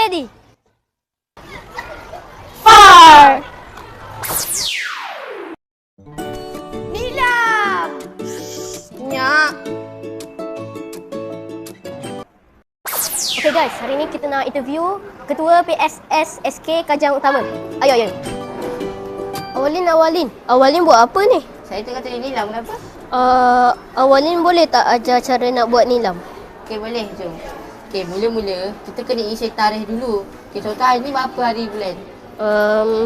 ready? Fire! Nilam! Nyak. Okay guys, hari ni kita nak interview Ketua PSS SK Kajang Utama. Ayo. Awalin buat apa ni? Saya tengah tulis nilam, kenapa? Awalin boleh tak ajar cara nak buat nilam? Okey, boleh, jom. Okey, mula-mula kita kena isi tarikh dulu. Okey, contoh hari ni berapa hari bulan?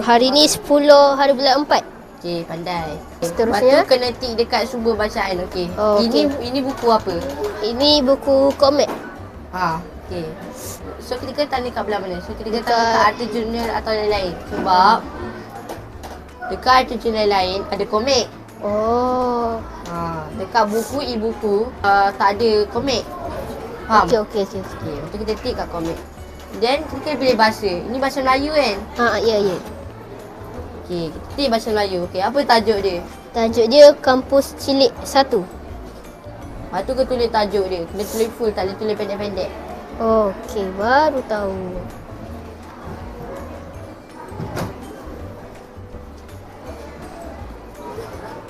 Hari ni 10 hari bulan 4. Okey, pandai. Seterusnya? Lepas tu kena tik dekat sumber bacaan, okey. Oh, okey. Ini buku apa? Ini buku komik. Okey. So kita kena tanda kat belah mana? So kita kena tanda kat Arti Junior atau lain-lain. Sebab dekat Arti Junior lain ada komik. Oh. Dekat buku e-buku tak ada komik. Faham? Okey. Okey, lepas tu kita tik kat komik. Then kita kena pilih bahasa. Ini bahasa Melayu kan? Ya. Okey, kita tik bahasa Melayu. Okey, apa tajuk dia? Tajuk dia Kampus Cilik 1. Lepas tu kena tulis tajuk dia. Kena tulis full, tak boleh tulis pendek-pendek. Okey, baru tahu.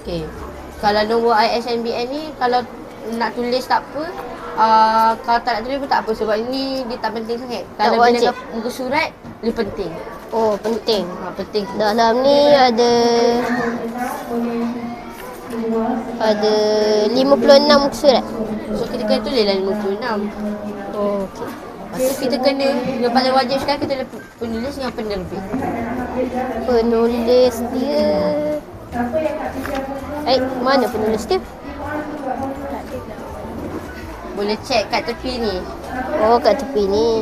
Okey. Kalau nombor ISNBN ni, kalau nak tulis tak apa. Kalau tak nak tulis pun tak apa. Sebab ini dia tak penting sangat. Kalau wajib. bila muka surat, lebih penting. Oh, penting. Penting. Dalam ni ada 56 muka surat. So kita kena tulis lah 56. Oh, okey. Lepas tu kita kena, yang paling wajib sekarang kita ada penulis dengan penerbit. Penulis dia... mana penulis dia? Boleh check kat tepi ni. Oh, kat tepi ni.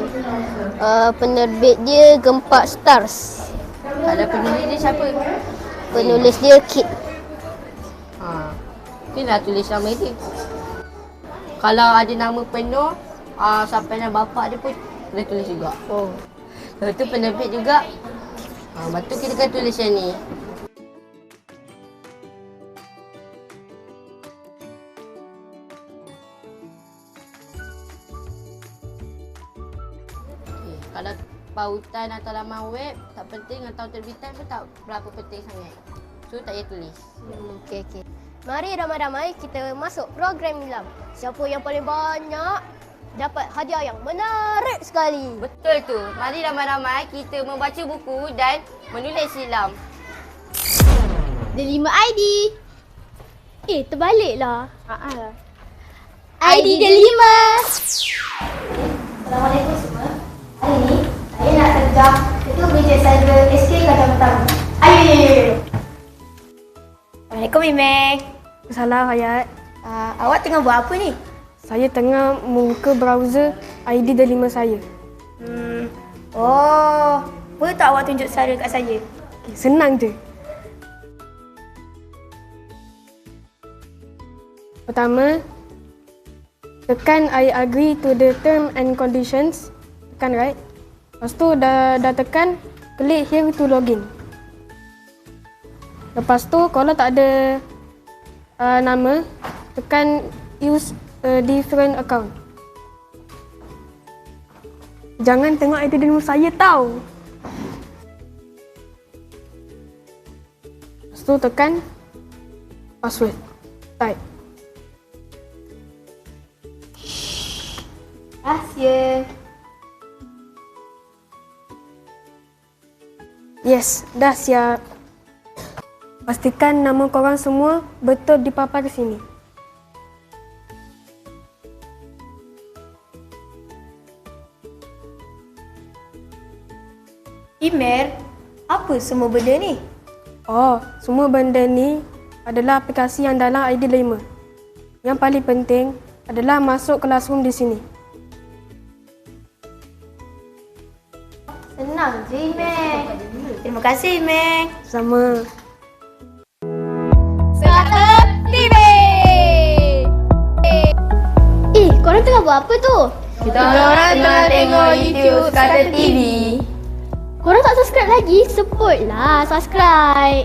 Penerbit dia Gempak Stars. Kalau penulis dia siapa? Penulis dia Kit. Mungkin dah tulis nama dia. Kalau ada nama penuh, sampai nama bapak dia pun kena tulis juga. Oh. Lepas tu penerbit juga. Lepas tu kita kena tulis yang ni. Kalau pautan atau laman web tak penting, atau terbitan pun tak berapa penting sangat. So tak payah tulis. Okey. Mari ramai-ramai kita masuk program nilam. Siapa yang paling banyak dapat hadiah yang menarik sekali. Betul tu. Mari ramai-ramai kita membaca buku dan menulis nilam. Delima ID. Terbaliklah. ID Delima. Assalamualaikum semua. Hari ni saya nak terjah Ketua Meja Cyber SK Kajang Utama. Ayo. Assalamualaikum Imeh. Salam Hayat. Awak tengah buat apa ni? Saya tengah membuka browser ID Delima saya. Boleh tak awak tunjuk cara kat saya? Okay, senang je. Pertama, tekan I agree to the term and conditions. Tekan right. Lepas tu dah tekan, klik here to login. Lepas tu kalau tak ada nama, tekan use a different account. Jangan tengok ID Delima saya tau. Lepas tu tekan password. Type. Rahsia. Yes, dah siap. Pastikan nama korang semua betul dipapar ke sini. Imer, apa semua benda ni? Oh, semua benda ni adalah aplikasi yang dalam ID Delima. Yang paling penting adalah masuk classroom di sini. Senang je Imer. Terima kasih Imer. Sama. Startup TV. Korang tengah buat apa tu? Kita orang tengah tengok YouTube Startup TV. Korang tak subscribe lagi? Support lah, subscribe.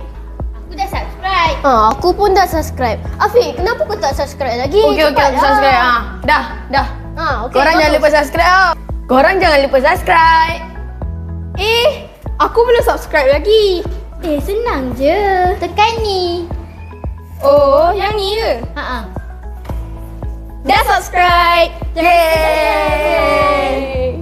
Aku dah subscribe. Aku pun dah subscribe. Afiq, kenapa kau tak subscribe lagi? Okey, aku subscribe. Dah. Okay, Korang jangan lupa subscribe. Korang jangan lupa subscribe. Aku belum subscribe lagi. Senang je. Tekan ni. Oh, yang ni ke? Ha. Dah subscribe. Yeay.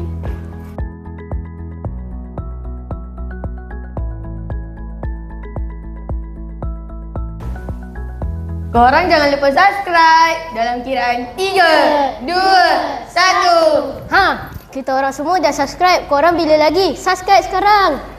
Korang jangan lupa subscribe dalam kiraan 3, 2, 1. Ha, kita orang semua dah subscribe. Korang bila lagi? Subscribe sekarang.